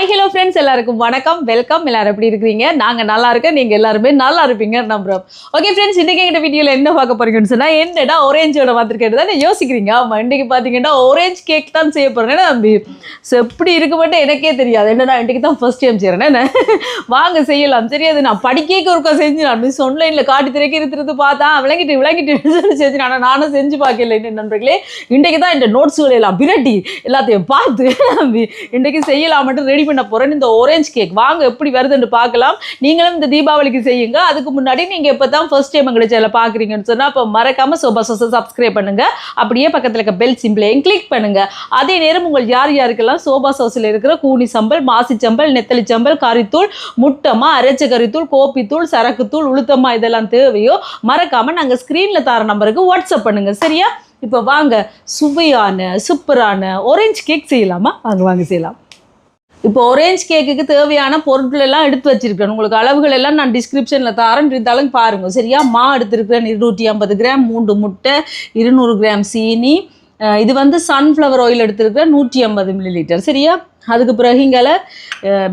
Hi hello friends, எல்லாருக்கும் வணக்கம், welcome. எல்லாரும் எப்படி இருக்கிறீங்க? நாங்கள் நல்லா இருக்கேன், நீங்கள் எல்லாருமே நல்லா இருப்பீங்க நம்புறோம். ஓகே ஃப்ரெண்ட்ஸ், இன்றைக்கி எங்கள் வீடியோவில் என்ன பார்க்க போறீங்கன்னு சொன்னால், என்னடா ஆரஞ்சோட வந்திருக்கேன் தான் யோசிக்கிறீங்க. ஆமாம், இன்றைக்கி பார்த்தீங்கன்னா ஆரஞ்சு கேக் தான் செய்ய போகிறேன். ஏன்னா தம்பி எப்படி இருக்க மட்டும் எனக்கே தெரியாது. என்னடா இன்றைக்கி தான் ஃபர்ஸ்ட் டைம் செய்கிறேன். வாங்க செய்யலாம். சரி, அது நான் படிக்க ஒருக்கா செஞ்சு நான் மிஸ் ஆன்லைனில் காட்டி திரைக்கி இருக்கிறது பார்த்தா விளங்கிட்டு செஞ்சு நானும் செஞ்சு பார்க்கல. என்ன நண்பர்களே, இன்றைக்கு தான் இந்த நோட்ஸுகளை எல்லாம் பிரட்டி எல்லாத்தையும் பார்த்து இன்றைக்கு செய்யலாம் மட்டும் ரெடி பண்ண போறேன். இந்த ஆரஞ்சு கேக் வாங்க எப்படி வருதுன்னு பார்க்கலாம். நீங்களும் இந்த தீபாவளிக்கு செய்யுங்க. அதுக்கு முன்னாடி நீங்க இப்பதான் ஃபர்ஸ்ட் டைம் எங்க சேனலை பாக்குறீங்கன்னு சொன்னா அப்ப மறக்காம சோபா சாஸை சப்ஸ்கிரைப் பண்ணுங்க. அப்படியே பக்கத்துல இருக்க பெல் சிம்பிளையும் கிளிக் பண்ணுங்க. அதே நேரம் உங்கள் யாருக்கெல்லாம் சோபா சாஸில் இருக்கிற கூனி சம்பல், மாசி சம்பல், நெத்தலி சம்பல், கறித்தூள், முட்டமா, அரைச்ச கறித்தூள், கோப்பித்தூள், சரக்குத்தூள், உளுத்தமா இதெல்லாம் தேவையோ மறக்காம நாங்க ஸ்கிரீன்ல தர நம்பருக்கு வாட்ஸ்அப் பண்ணுங்க. சரியா? இப்போ வாங்க சுவையான சூப்பரான ஆரஞ்சு கேக் செய்யலாமா? வாங்க செய்யலாம். இப்போ ஆரஞ்சு கேக்குக்கு தேவையான பொருட்கள் எல்லாம் எடுத்து வச்சிருக்கேன். உங்களுக்கு அளவுகள் எல்லாம் நான் டிஸ்கிரிப்ஷனில் தரேன், இருந்தாலும் பாருங்க. சரியா? மா எடுத்துருக்கிறேன் 250 கிராம், 3 முட்டை, 200 கிராம் சீனி, இது வந்து சன்ஃப்ளவர் ஆயில் எடுத்துருக்கிறேன் 150 மில்லிலிட்டர். சரியா? அதுக்கு பிறகு இங்கே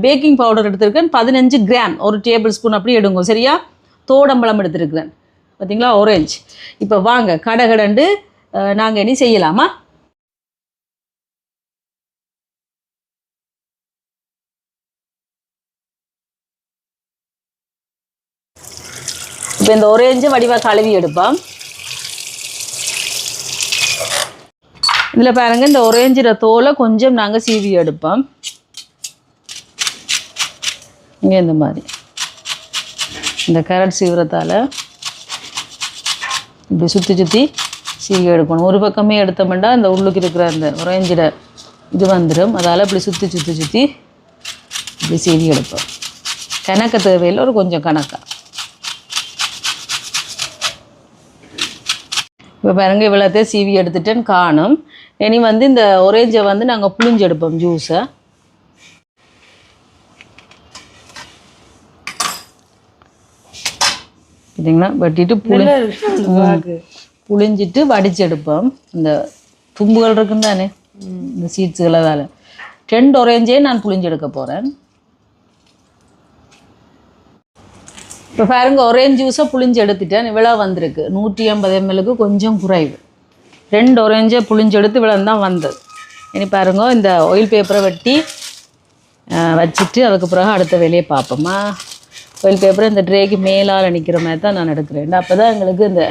பேக்கிங் பவுடர் எடுத்துருக்கேன் 15 கிராம், 1 டேபிள் ஸ்பூன் அப்படி எடுங்க. சரியா? தோடம்பழம் எடுத்துருக்கிறேன். பார்த்தீங்களா ஆரஞ்சு. இப்போ வாங்க கடகடண்டு நாங்கள் இனி செய்யலாமா? இப்போ இந்த ஆரஞ்சு வடிவாக கழுவி எடுப்போம். இதில் பாருங்கள், இந்த ஆரஞ்சோட தோலை கொஞ்சம் நாங்கள் சீவி எடுப்போம். இங்கே இந்த மாதிரி இந்த கேரட் சீவிரத்தால் இப்படி சுற்றி சீவி எடுக்கணும். ஒரு பக்கமே எடுத்தோம்னா இந்த உள்ளுக்கு இருக்கிற அந்த ஆரஞ்சோட இது வந்துடும். அதால் இப்படி சுற்றி இப்படி சீவி எடுப்போம். கணக்க தேவையில் ஒரு கொஞ்சம் கணக்காக. இப்போ பாருங்க, இவ்வளோத்தையும் சீவி எடுத்துட்டேன்னு காணும். இனி வந்து இந்த ஆரஞ்சை வந்து நாங்கள் புளிஞ்சு எடுப்போம் ஜூஸை. பார்த்தீங்களா? வெட்டிட்டு புளிஞ்சிட்டு வடிச்சு எடுப்போம். இந்த தும்புகள் இருக்குன்னு தானே இந்த சீட்ஸுகள், அதால் 2 ஆரஞ்சே நான் புளிஞ்சு எடுக்க போகிறேன். இப்போ பாருங்க, ஆரஞ்சு ஜூஸை புளிஞ்சு எடுத்துட்டேன். இவ்வளோ வந்திருக்கு 150 ml, கொஞ்சம் குறைவு. 2 ஆரஞ்சை புளிஞ்சு எடுத்து இவ்வளோ தான் வந்தது. இனி பாருங்க, இந்த ஆயில் பேப்பரை வெட்டி வச்சுட்டு அதுக்கு பிறகு அடுத்த வேலையை பார்ப்போம்மா. ஆயில் பேப்பரை இந்த ட்ரேக்கு மேலால் நிற்கிற மாதிரி தான் நான் எடுக்கிறேன். அப்போ தான் எங்களுக்கு இந்த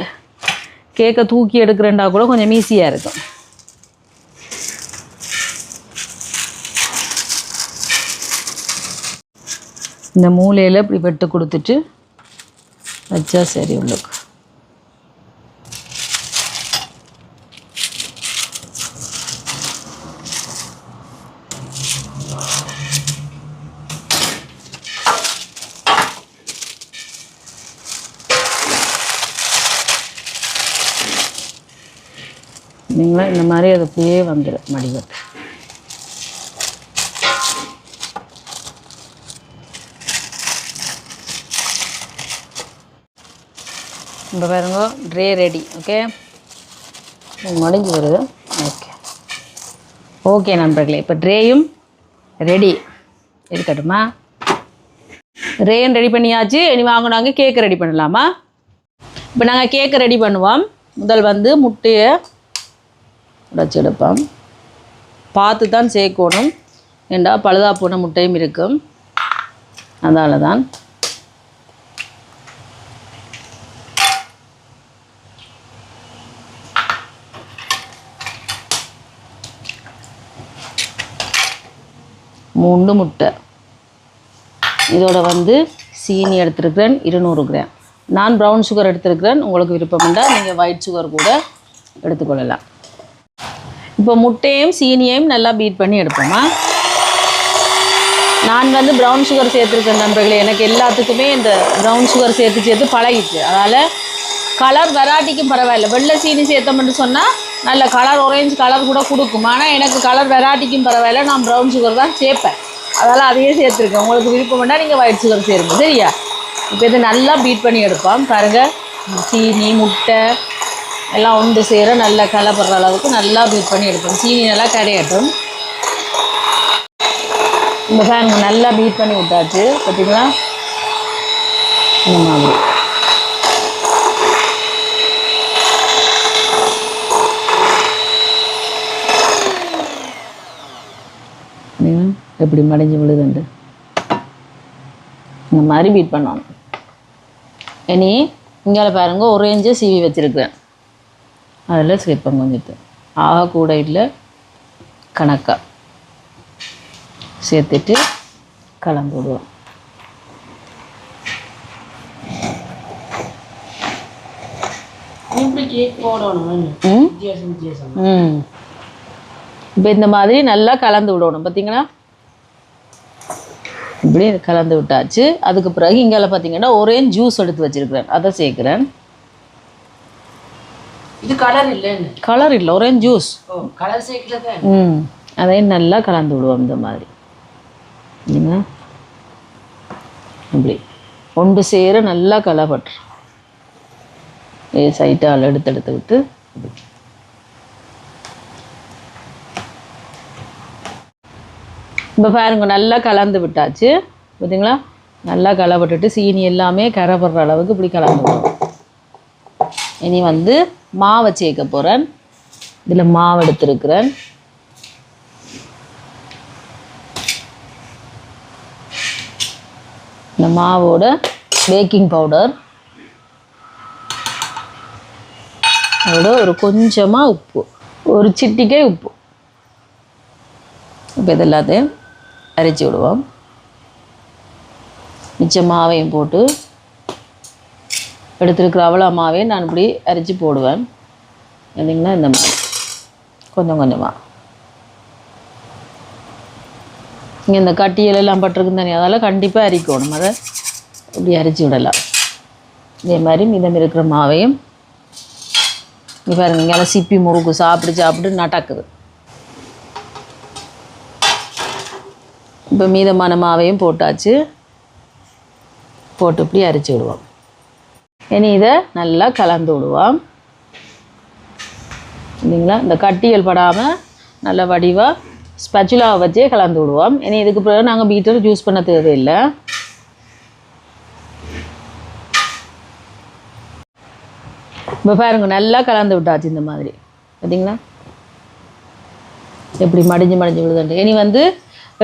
கேக்கை தூக்கி எடுக்கிறேன்டா கூட கொஞ்சம் ஈஸியாக இருக்கும். இந்த மூலையில் இப்படி வெட்டு கொடுத்துட்டு வச்சா சரி உள்ளுக்கு. நீங்களா இந்த மாதிரி அது அப்படியே வந்துடும் மடிவட்டு. இப்போ பாருங்க, ட்ரே ரெடி. ஓகே, மடிஞ்சு வருது. ஓகே நண்பர்களே, இப்போ ட்ரேயும் ரெடி இருக்கட்டுமா? ட்ரேயும் ரெடி பண்ணியாச்சு. இனி வாங்கினாங்க கேக்கு ரெடி பண்ணலாமா? இப்போ நாங்கள் கேக்கு ரெடி பண்ணுவோம். முதல் வந்து முட்டையை உடைச்சி எடுப்போம். பார்த்து தான் சேர்க்கணும், ஏண்டா பழுதா போன முட்டையும் இருக்கும். அதனால தான் மூணு முட்டை. இதோட வந்து சீனி எடுத்துருக்கிறேன் 200 கிராம். நான் ப்ரௌன் சுகர் எடுத்துருக்கிறேன். உங்களுக்கு விருப்பம் இருந்தால் நீங்கள் ஒயிட் சுகர் கூட எடுத்துக்கொள்ளலாம். இப்போ முட்டையும் சீனியையும் நல்லா பீட் பண்ணி எடுப்போமா. நான் வந்து ப்ரௌன் சுகர் சேர்த்துருக்கேன் நண்பர்களே. எனக்கு எல்லாத்துக்குமே இந்த ப்ரௌன் சுகர் சேர்த்து பழகிச்சு. அதனால் கலர் வெரைட்டிக்கும் பரவாயில்ல. வெள்ளை சீனி சேர்த்தோம்னு சொன்னால் நல்ல கலர் ஆரஞ்சு கலர் கூட கொடுக்கும். ஆனால் எனக்கு கலர் வெரைட்டிக்கும் பரவாயில்ல, நான் ப்ரௌன் சுகர் தான் சேர்ப்பேன். அதனால் அதையே சேர்த்துருக்கேன். உங்களுக்கு விருப்பம் வேண்டால் நீங்கள் ஒயிட் சுகர் சேருங்க. சரியா? இப்போ இது நல்லா பீட் பண்ணி எடுப்போம். பாருங்கள், சீனி முட்டை எல்லாம் ஒன்று சேர நல்லா கலப்படுற அளவுக்கு நல்லா பீட் பண்ணி எடுப்போம். சீனி நல்லா கரையட்டும். இந்த ஃபேன் நல்லா பீட் பண்ணி விட்டாச்சு பார்த்தீங்களா இந்த மாதிரி. எப்படி மடிஞ்சு விழுதுண்டு இந்த மாதிரி பீட் பண்ணணும். இனி இங்கே பாருங்க ஒரேஞ்சு சீவி வச்சுருக்கிறேன், அதில் சேர்ப்பேன் கொஞ்சத்து ஆக கூட இல்லை கணக்காக சேர்த்துட்டு கலந்து விடுவோம். இப்போ இந்த மாதிரி நல்லா கலந்து விடணும் பார்த்தீங்கன்னா. இப்படி கலந்து விட்டாச்சு. அதுக்கு பிறகு இங்கே பார்த்தீங்கன்னா ஒரேஞ்ச் ஜூஸ் எடுத்து வச்சிருக்கிறேன், அதை சேர்க்குறேன். இது கலர் இல்லை, கலர் இல்லை, ஒரேஞ்ச் ஜூஸ். கலர் சேர்க்கல. அதையும் நல்லா கலந்து விடுவோம் இந்த மாதிரி. இப்படி ஒன்று சேர நல்லா கலப்பட்டு சைட்டால் எடுத்துக்கிட்டு இப்போ பாருங்க நல்லா கலந்து விட்டாச்சு பார்த்தீங்களா. நல்லா கலப்பட்டுட்டு சீனி எல்லாமே கரைப்படுற அளவுக்கு இப்படி கலந்து விடுவோம். இனி மாவை சேர்க்க போகிறேன். இதில் மாவு எடுத்துருக்கிறேன். இந்த மாவோட பேக்கிங் பவுடர், அதோட ஒரு கொஞ்சமாக உப்பு, ஒரு சிட்டிக்கை உப்பு. இப்போ இது எல்லாத்தையும் அரைச்சி விடுவோம். மிச்ச மாவையும் போட்டு எடுத்துருக்கிற அவ்வளோ மாவையும் நான் இப்படி அரைச்சி போடுவேன். இல்லைங்களா இந்த மாதிரி கொஞ்சம் கொஞ்சமாக. இங்கே இந்த கட்டியல் எல்லாம் பட்டிருக்குன்னு தானே, அதெல்லாம் கண்டிப்பாக அரைக்கணும். அதை இப்படி அரைச்சி விடலாம். இதே மாதிரி மீதம் இருக்கிற மாவையும் இங்கே பாருங்க, இங்கெல்லாம் சிப்பி முறுக்கு சாப்பிட்டு நடக்குது. இப்போ மீதமான மாவையும் போட்டாச்சு. போட்டு இப்படி அரைச்சி விடுவோம். இனி இதை நல்லா கலந்து விடுவோம். இல்லைங்களா, இந்த கட்டியல் படாமல் நல்ல வடிவாக ஸ்பெச்சுலாவை வச்சே கலந்து விடுவோம். இனி இதுக்கு பிறகு நாங்கள் பீட்டர் யூஸ் பண்ண தேவையில்லை. இப்போ பாருங்க நல்லா கலந்து விட்டாச்சு இந்த மாதிரி பார்த்தீங்களா. எப்படி மடிஞ்சு விழுதுண்டு. இனி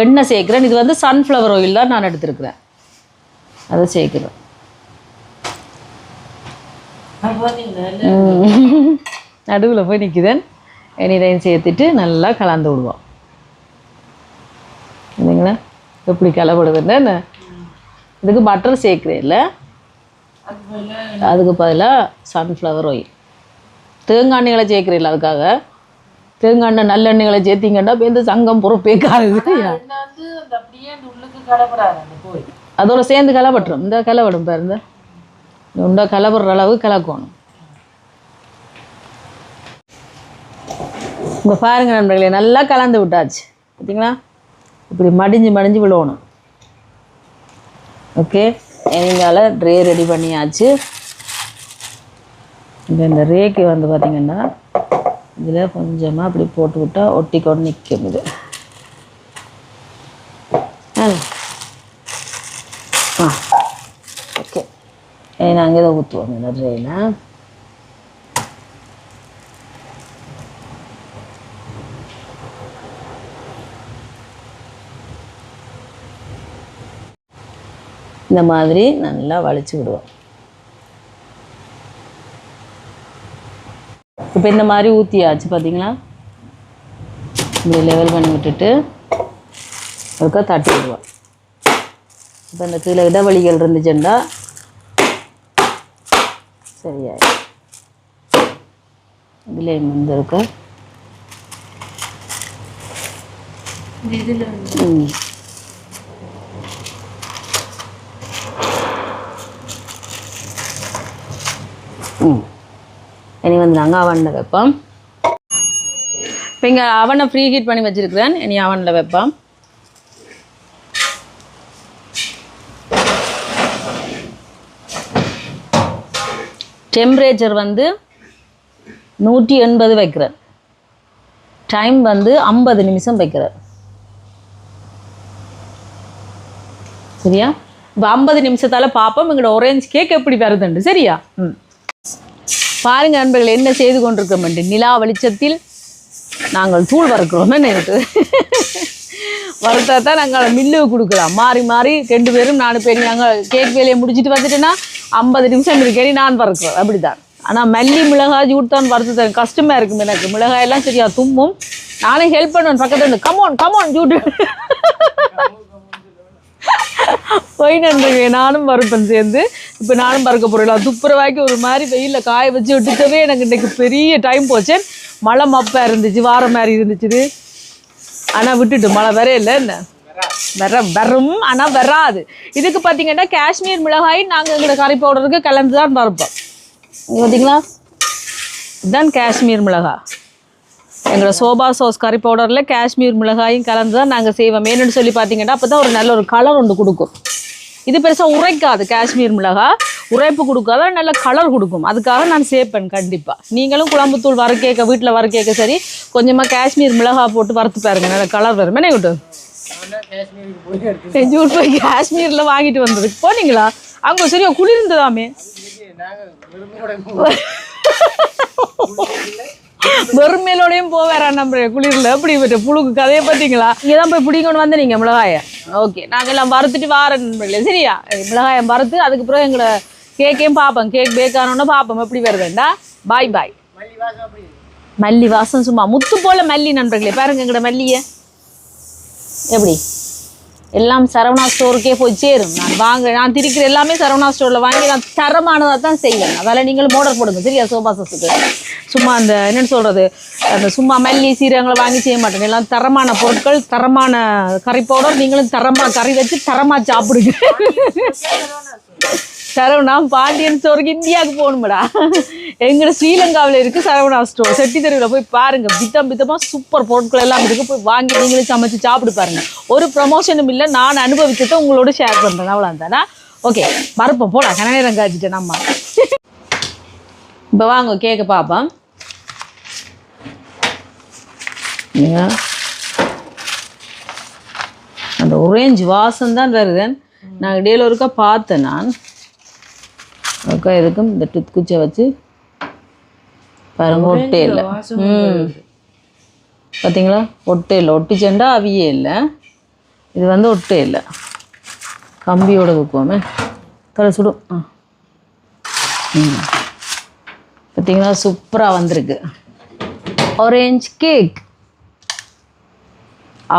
எண்ணெய் சேர்க்குறேன். இது சன்ஃப்ளவர் ஆயில் தான் நான் எடுத்துருக்குறேன், அதை சேர்க்குறேன். நடுவில் போய் நிற்குதேன். இனி இதையும் சேர்த்துட்டு நல்லா கலந்து விடுவோம். இல்லைங்களா எப்படி கலப்படுதுன்னு. இதுக்கு பட்டர் சேர்க்குறேன் இல்லை, அதுக்கு பதிலாக சன்ஃப்ளவர் ஆயில். தேங்காய் எண்ணெய்களை சேர்க்குறீங்களா, அதுக்காக தேங்காய் எண்ணெய் நல்லெண்ணெய்களை சேர்த்திங்கன்னா இப்போ சங்கம் பொறுப்பேக்காது. அதோட சேர்ந்து கலப்பட்டுரும். இந்த கலப்படும் பாருங்க, இந்த கலப்படுற அளவு கலக்கணும். இப்போ பாருங்க நண்பர்களே, நல்லா கலந்து விட்டாச்சு பார்த்தீங்களா. இப்படி மடிஞ்சு விழுவணும். ஓகே, எங்கால ட்ரே ரெடி பண்ணியாச்சு. இந்த ரேக்கு பார்த்திங்கன்னா இதில் கொஞ்சமாக அப்படி போட்டு விட்டால் ஒட்டி கொண்டு நிற்கும். இது ஓகே, நாங்கள் இதை ஊற்றுவோம் இந்த ட்ரேயில். இந்த மாதிரி நல்லா வலிச்சு விடுவோம். இப்போ இந்த மாதிரி ஊற்றியாச்சு பார்த்தீங்களா. இப்படி லெவல் பண்ணி விட்டுட்டு அதுக்காக தட்டி விடுவோம். இப்போ இந்த கீழே இடவழிகள் இருந்துச்சுன்னா சரியாயிடும். இதில் இருக்க இனி நாங்கள் அவனில் வைப்போம். இப்போ இங்கே அவனை ஃப்ரீ ஹீட் பண்ணி வச்சுருக்கிறேன். இனி அவனில் வைப்போம். டெம்பரேச்சர் 180 வைக்கிறேன். டைம் 50 நிமிஷம் வைக்கிறேன். சரியா? இப்போ 50 நிமிஷத்தால் பார்ப்போம் எங்களோட ஆரஞ்சு கேக் எப்படி வருதுண்டு. சரியா? பாருங்க நண்பர்கள் என்ன செய்து கொண்டிருக்கோம். நிலா வெளிச்சத்தில் நாங்கள் தூள் வறுக்கிறோம். என்ன இது வறுத்தா தான் நாங்கள் மில்லுக்கு கொடுக்கலாம். மாறி மாறி 2 பேரும் 4 பேர் நாங்கள் கேக் வேலையை முடிச்சுட்டு வந்துட்டுன்னா 50 நிமிஷம் இருக்கேன் நான் வறுக்கிறோம். அப்படி தான். ஆனால் மல்லி மிளகாய் ஜூட் வறுத்து தரேன். கஷ்டமாக இருக்கும் எனக்கு. மிளகாயெல்லாம் சரியா தும்மும். நானே ஹெல்ப் பண்ணுவேன் பக்கத்தில் கமோன் ஜூட்டு போய் நன்றிங்க. நானும் வறுப்பேன் சேர்ந்து. இப்போ நானும் வறுக்க போகிறேன். துப்புரவாக்கி ஒரு மாதிரி வெயிலில் காய வச்சு விட்டுட்டவே எனக்கு இன்றைக்கு பெரிய டைம் போச்சேன். மழை மப்பாக இருந்துச்சு, வார மாதிரி இருந்துச்சு. ஆனால் விட்டுட்டு மழை வரே இல்லை. என்ன வரும் ஆனால் வராது. இதுக்கு பார்த்தீங்கன்னா காஷ்மீர் மிளகாய் நாங்கள் எங்களோட கறி பவுடருக்கு கலந்து தான் வறுப்போம். இங்கே பார்த்தீங்களா, இதுதான் காஷ்மீர் மிளகாய். எங்களோட சோபா சாஸ் கறி பவுடரில் காஷ்மீர் மிளகாயும் கலந்து தான் நாங்கள் செய்வோம். ஏன்னு சொல்லி பார்த்தீங்கன்னா அப்போ தான் ஒரு நல்ல ஒரு கலர் ஒன்று கொடுக்கும். இது பெருசாக உரைக்காது. காஷ்மீர் மிளகாய் உரைப்பு கொடுக்காத நல்ல கலர் கொடுக்கும். அதுக்காக நான் சேர்ப்பேன் கண்டிப்பாக. நீங்களும் குழம்புத்தூள் வறுக்கேக்க வீட்டில் வறுக்கேக்க சரி கொஞ்சமாக காஷ்மீர் மிளகாய் போட்டு வறுத்து பாருங்க, நல்ல கலர் வரும். என்ன விட்டு ஜூட் போய் காஷ்மீரில் வாங்கிட்டு வந்ததுக்கு போனீங்களா? அங்கே சரியா குளிர்ந்ததாமே. வெறுமையிலோடையும் போவேறா நம்ம குளிரில் அப்படி புழுக்கு கதையை பார்த்தீங்களா? இங்கே தான் போய் பிடிக்கொண்டு வந்து நீங்கள் மிளகாயை. ஓகே, நாங்கள் எல்லாம் வறுத்துட்டு வாரேன். சரியா? மிளகாயை வறுத்து அதுக்கு பிறகு எங்களை கேக்கையும் பார்ப்போம். கேக் பேக்கானோன்னு பார்ப்போம் எப்படி வருதுண்டா. பாய். மல்லி வாசம் சும்மா முத்து போல மல்லி நண்பர்களே. பாருங்க எங்களோட மல்லியை எப்படி எல்லாம் சரவணா ஸ்டோருக்கே போய் சேரும். நான் திரிக்கிற எல்லாமே சரவணா ஸ்டோரில் வாங்கி நான் தரமானதாக தான் செய்வேன். அதால் நீங்களும் ஆர்டர் போடுங்க. சரியா? சோபா சாஸுக்கு சும்மா அந்த என்னென்னு சொல்கிறது, அந்த சும்மா மல்லி சீரகங்களை வாங்கி செய்ய மாட்டேன். எல்லாம் தரமான பொருட்கள், தரமான கறி பவுடர். நீங்களும் தரமாக கறி வச்சு தரமாக சாப்பிடுங்க. சரவணா பாண்டியன் ஸ்டோருக்கு இந்தியாவுக்கு போகணும்டா. எங்களோட ஸ்ரீலங்காவில் இருக்குது சரவணா ஸ்டோர். செட்டி தெருவில் போய் பாருங்கள். விதமாக சூப்பர் பொருட்கள் எல்லாம் இருக்குது. போய் வாங்கி நீங்களும் சமைச்சு சாப்பிடு பாருங்கள். ஒரு ப்ரமோஷனும் இல்லை, நான் அனுபவிச்சதை உங்களோட ஷேர் பண்ணுறேன். அவ்வளோ தானே? ஓகே, மறுப்போம் போடா. கனநேரம் காய்ச்சிட்டேன் நம்ம. இப்போ வாங்க கேட்க பார்ப்போம். அந்த ஒரேஞ்ச் வாசம் தான் வருது. நான் இடையில ஒருக்கா பார்த்தேன். நான் ஒருக்கா எதுக்கும் இந்த குச்சை வச்சு பாருங்க. ஒட்டே இல்லை. பார்த்தீங்களா? ஒட்டே இல்லை. ஒட்டிச்சேண்டா அவியே இல்லை. இது வந்து ஒட்டே இல்லை. கம்பியோட வைப்போமே, தலை சுடும். பார்த்தீங்களா? சூப்பராக வந்திருக்கு ஆரஞ்ச் கேக்.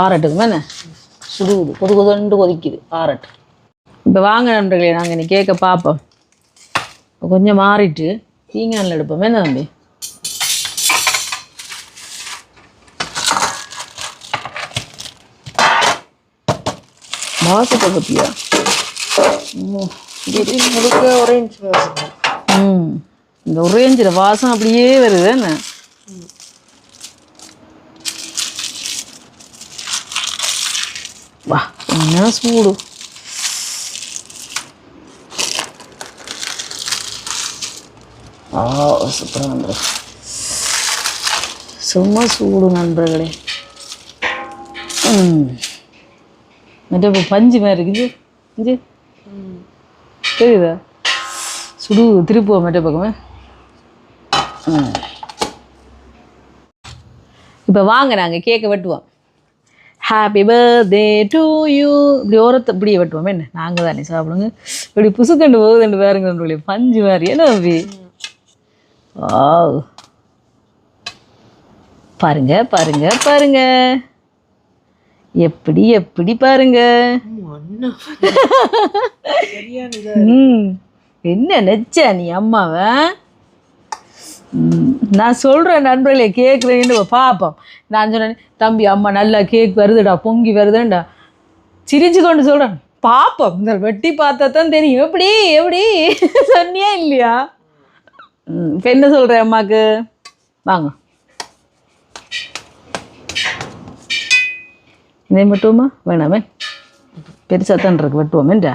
ஆறட்டுக்குமே என்ன சுடுகுது, கொதுண்டு கொதிக்குது. ஆறட்டு. இப்போ வாங்க நண்பர்களே, நாங்கள் இன்னைக்கு கேட்க பார்ப்போம். கொஞ்சம் மாறிட்டு தீங்கானில் எடுப்போமே என்ன தம்பி? வாசத்தை பற்றியா? ஆரஞ்சு இந்த ஒரேஞ்சில் வாசம் அப்படியே வருது. என்ன வா என்ன சூடு. சூப்பராக வந்துடும். சும்மா சூடு நண்பர்களே. மற்ற இப்போ பஞ்சு மாதிரி இருக்குது. இஞ்சி தெரியுதா? சுடு திருப்புவோம் மற்ற பக்கமே. இப்போ வாங்க நாங்கள் கேக்கை வெட்டுவோம். Happy birthday to you. இப்படி ஓரத்தை இப்படியே வெட்டுவோம். என்ன நாங்கள் தானே சாப்பிடுங்க. இப்படி புசுக்கண்டு போகுதுண்டு பாருங்க பஞ்சு மாதிரி. என்ன தம்பி? பாருங்க பாருங்க பாருங்க எப்படி எப்படி பாருங்க. என்ன நெச்ச நீ அம்மாவை? நான் சொல்கிறேன் நண்பர்களே, கேட்குறேன்னு பார்ப்போம். நான் சொன்னேன் தம்பி அம்மா நல்லா கேக் வருதுடா, பொங்கி வருதுண்டா. சிரிச்சு கொண்டு சொல்கிறேன் பார்ப்போம். இந்த வெட்டி பார்த்தா தான் தெரியும். எப்படி எப்படி சொன்னியா இல்லையா? இப்போ என்ன சொல்கிறேன் அம்மாவுக்கு? வாங்க இதே மட்டுமா வேணாமே, பெருசாக தான் இருக்கு. வெட்டுவோமேண்டா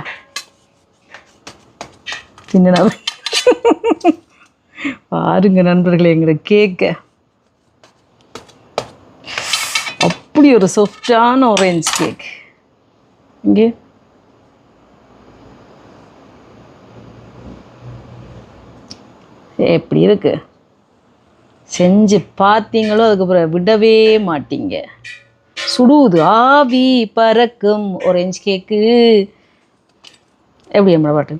சின்ன பாருங்க நண்பர்களே எங்களோட கேக்க. அப்படி ஒரு சாஃப்டான ஆரஞ்சு கேக். இங்கே எப்படி இருக்கு செஞ்சு பார்த்தீங்களோ அதுக்கப்புறம் விடவே மாட்டீங்க. சுடுவது ஆவி பறக்கும் ஆரஞ்சு கேக்கு. எப்படி நம்மளை பாட்டு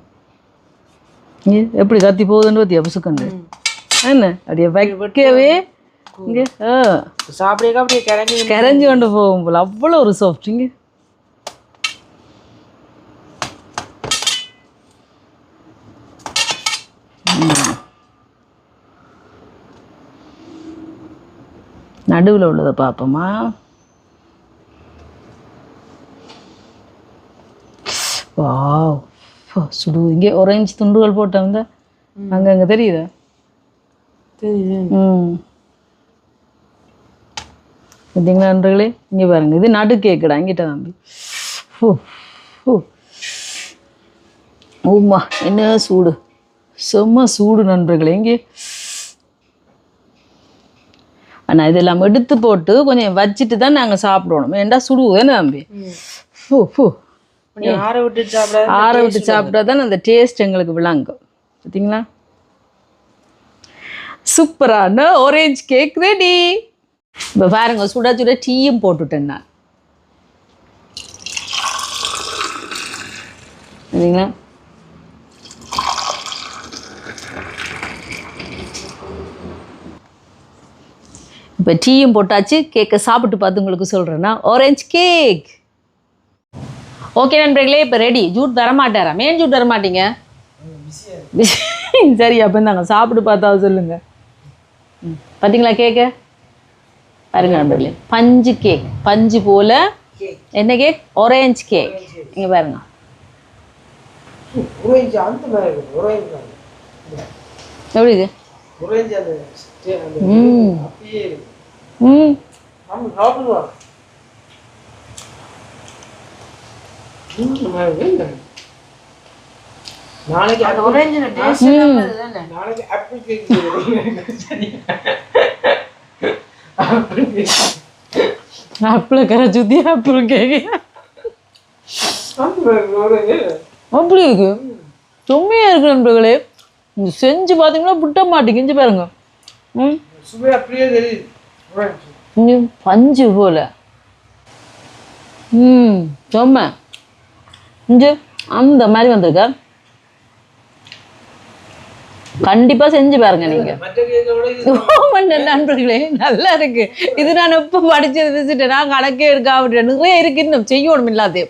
எப்படி கத்தி போகுதுன்னு பற்றி அபிசுக்கண்டு என்ன அப்படியே வைக்கவே இங்கே சாப்பிடே அப்படியே கரைஞ்சி கொண்டு போகும் போல அவ்வளோ ஒரு சாஃப்ட். இங்கே நடுவில் உள்ளதை பார்ப்போமா. வாவ் சுடு. இங்கே ஆரஞ்சு துண்டுகள் போட்டோம் அங்கங்கே தெரியுதா? பார்த்தீங்களா நண்பர்களே? இங்கே பாருங்க, இது நடு கேக்குடா இங்கிட்ட தம்பி. ஓம்மா என்ன சூடு, செம்ம சூடு நண்பர்களே. இங்கே ஆனால் இதெல்லாம் எடுத்து போட்டு கொஞ்சம் வச்சுட்டு தான் நாங்கள் சாப்பிடணும். ஏன்டா சுடுவோம் தம்பி. ஆற விட்டு சாப்பிட்டா தான் அந்த டேஸ்ட் எங்களுக்கு விளங்கும். பார்த்தீங்களா? சூப்பரான ஆரஞ்சு கேக் ரெடி. இப்போ பாருங்க, சுட சுட டீயும் போட்டுட்டேன் நான். சரிங்களா? இப்போ டீயும் போட்டாச்சு. கேக்கை சாப்பிட்டு பார்த்து உங்களுக்கு சொல்கிறேன்னா ஆரஞ்சு கேக். ஓகே நண்பர்களே, இப்போ ரெடி. ஜூட் தரமாட்டாரா? மேன் ஜூட் தரமாட்டீங்க? சரி, அப்போ நாங்கள் சாப்பிட்டு பார்த்தா சொல்லுங்கள். பார்த்தீங்களா கேக்கு? பாருங்க நண்பர்களே, பஞ்சு கேக். பஞ்சு போல் என்ன கேக்? Orange cake. இங்கே பாருங்க. எப்படி இது? நாளைக்கு ஆப்பிள் கரை சுத்தி ஆப்பிள் கேக்கு அப்படி இருக்கு. செம்மையா இருக்கு நண்பர்களே. செஞ்சு பார்த்தீங்கன்னா புட்ட மாட்டேங்குது பாருங்க. பஞ்சு போல. செம்ம இஞ்சு அந்த மாதிரி வந்திருக்க. கண்டிப்பா செஞ்சு பாருங்க நீங்க நண்பர்களே. நல்லா இருக்கு இது. நான் எப்ப படிச்சது வச்சுட்டேன், நான் கணக்கே எடுக்காம நிறைய இருக்கு இன்னும் செய்யணும். இல்லாதே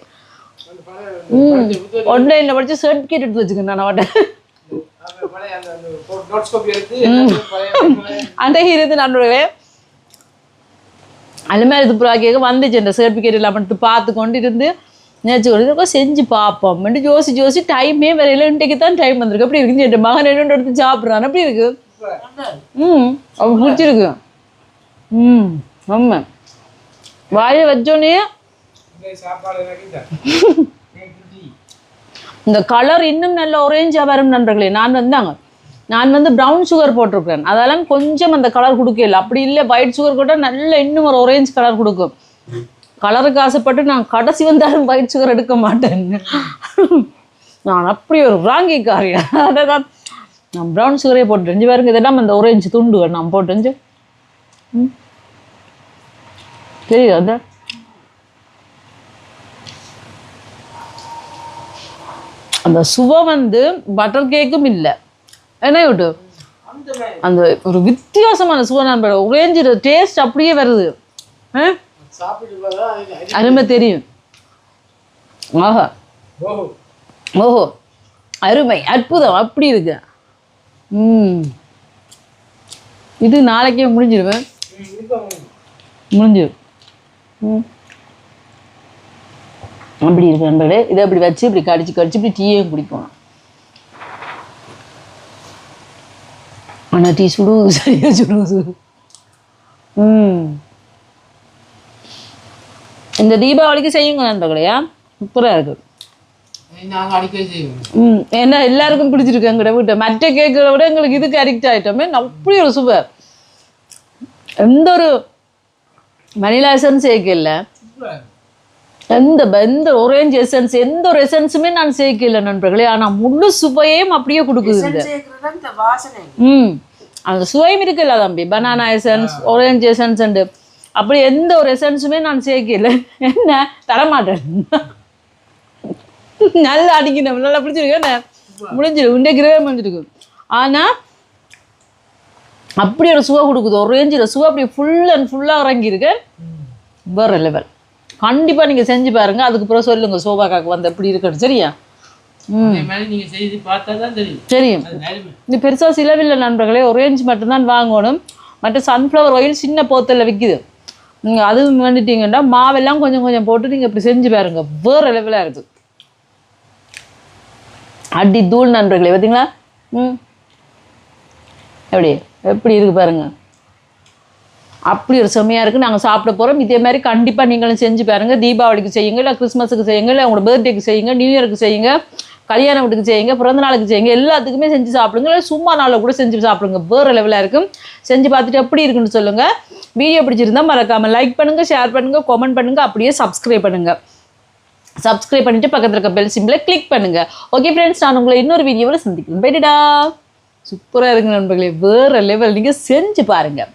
ஆன்லைன்ல படிச்சு சர்டிபிகேட் எடுத்து வச்சுக்கேன் நான் அவட்ட. அந்த இருந்து நண்பர்களே அந்த மாதிரி இது புறாக்க வந்துச்சு. அந்த சர்டிஃபிகேட் எல்லாம் எடுத்து பார்த்து கொண்டு இருந்து நேற்று கொண்டு செஞ்சு பார்ப்போம். ஜோசி டைமே வரையில இன்றைக்கு தான் டைம் வந்திருக்கு. அப்படி இருக்கு. என் மகன் என்ன எடுத்து சாப்பிட்றான். அப்படி இருக்கு. அவன் பிடிச்சிருக்கு. ஆமாம், வாயை வச்சோன்னே இந்த கலர் இன்னும் நல்ல ஒரேஞ்சாக வரும் நண்பர்களே. நான் வந்து ப்ரௌன் சுகர் போட்டிருக்கிறேன். அதெல்லாம் கொஞ்சம் அந்த கலர் கொடுக்கல. அப்படி இல்லை, ஒயிட் சுகர் கூட நல்ல இன்னும் ஒரு ஒரேஞ்ச் கலர் கொடுக்கும். கலருக்கு ஆசைப்பட்டு நான் கடைசி வந்தாலும் ஒயிட் சுகர் எடுக்க மாட்டேன். நான் அப்படி ஒரு ராங்கி காரியம். அதை தான் நான் ப்ரௌன் சுகரே போட்டுருந்துச்சு பாருங்க. இதெல்லாம் அந்த ஒரேஞ்சு துண்டுகள் நான் போட்டுருந்துச்சு. தெரியுது அந்த அந்த சுவை வந்து பட்டர் கேக்கும் இல்லை. என்ன விட்டு அந்த ஒரு வித்தியாசமான சுவை நண்பர். ஒரேஞ்சு டேஸ்ட் அப்படியே வருது. அருமை தெரியும். ஆஹா, ஓஹோ, அருமை, அற்புதம். அப்படி இருக்கு. இது நாளைக்கே முடிஞ்சிடுவேன். முடிஞ்சிடும். அப்படி இருக்கு நண்பர்களே. இதை அப்படி வச்சு இப்படி கடிச்சு இப்படி டீயும் குடிக்கணும். ஆனால் டீ சுடுவது சரியா சுடுவது. இந்த தீபாவளிக்கு செய்யுங்க நண்பர்களையா, சூப்பராக இருக்கு. ஏன்னா எல்லாருக்கும் பிடிச்சிருக்கு எங்கட வீட்டை. மற்ற கேட்குறத விட எங்களுக்கு இதுக்கு அடிக்ட் ஆகிட்டோமே. அப்படி ஒரு சூப்பர். எந்த ஒரு மணிலாசன் சேர்க்க இல்லை. எந்த ஒரேஞ்ச் எசன்ஸ் எந்த ஒரு எசன்ஸுமே நான் சேர்க்கல நண்பர்களே. ஆனால் முழு சுவையும் அப்படியே கொடுக்குது இந்த. இந்த வாசனை அந்த சுவையும் இருக்குல்ல தம்பி. Banana essence, orange essence and அப்படி எந்த ஒரு எசன்ஸுமே நான் சேர்க்கல. என்ன தரமாட்டேன். நல்லா அடிக்கணும், நல்லா பிடிச்சிருக்கு, முடிஞ்சிடும், இந்த கிரேவி முடிஞ்சிருக்கு. ஆனால் அப்படி ஒரு சுவை கொடுக்குது. ஒரேஞ்சில் சுவை அப்படி ஃபுல் அண்ட் ஃபுல்லாக இறங்கியிருக்கு. வேறு லெவல். கண்டிப்பாக நீங்கள் செஞ்சு பாருங்கள். அதுக்கப்புறம் சொல்லுங்கள் சோபாக்காக்கு வந்து எப்படி இருக்குன்னு. சரியா? தெரியும். இது பெருசாக சிலவில்லை நண்பர்களே. ஒரேஞ்ச் மட்டும்தான் வாங்கணும். மற்ற சன்ஃப்ளவர் ஆயில் சின்ன போத்தலில் விற்கிது. நீங்கள் அதுவும் வேண்டிட்டீங்கன்னா மாவெல்லாம் கொஞ்சம் கொஞ்சம் போட்டு நீங்கள் இப்படி செஞ்சு பாருங்க. வேறு லெவலாக இருக்குது. அடி தூள் நண்பர்களே. பார்த்தீங்களா? எப்படி இருக்குது பாருங்க. அப்படி ஒரு செம்மையாக இருக்குது. நாங்கள் சாப்பிட போகிறோம். இதே மாதிரி கண்டிப்பாக நீங்களும் செஞ்சு பாருங்கள். தீபாவளிக்கு செய்யுங்க, இல்லை கிறிஸ்மஸுக்கு செய்யுங்க, இல்லை உங்களோட பர்த்டேக்கு செய்யுங்க, நியூ இயருக்கு செய்யுங்க, கல்யாண வீட்டுக்கு செய்யுங்க, பிறந்த நாளுக்கு செய்யுங்க. எல்லாத்துக்குமே செஞ்சு சாப்பிடுங்க. இல்லை சும்மா நாளில் கூட செஞ்சு சாப்பிடுங்க. வேறு லெவலாக இருக்கும். செஞ்சு பார்த்துட்டு எப்படி இருக்குன்னு சொல்லுங்கள். வீடியோ பிடிச்சிருந்தா மறக்காமல் லைக் பண்ணுங்கள், ஷேர் பண்ணுங்கள், கமெண்ட் பண்ணுங்கள், அப்படியே சப்ஸ்கிரைப் பண்ணுங்கள். சப்ஸ்கிரைப் பண்ணிவிட்டு பக்கத்தில் இருக்க பெல் சிம்பிளை கிளிக் பண்ணுங்கள். ஓகே ஃப்ரெண்ட்ஸ், நான் உங்களை இன்னொரு வீடியோவில் சந்திக்கிறேன். போய்ட்டுடா. சூப்பராக இருக்குங்க நண்பர்களே. வேறு லெவல். நீங்கள் செஞ்சு பாருங்கள்.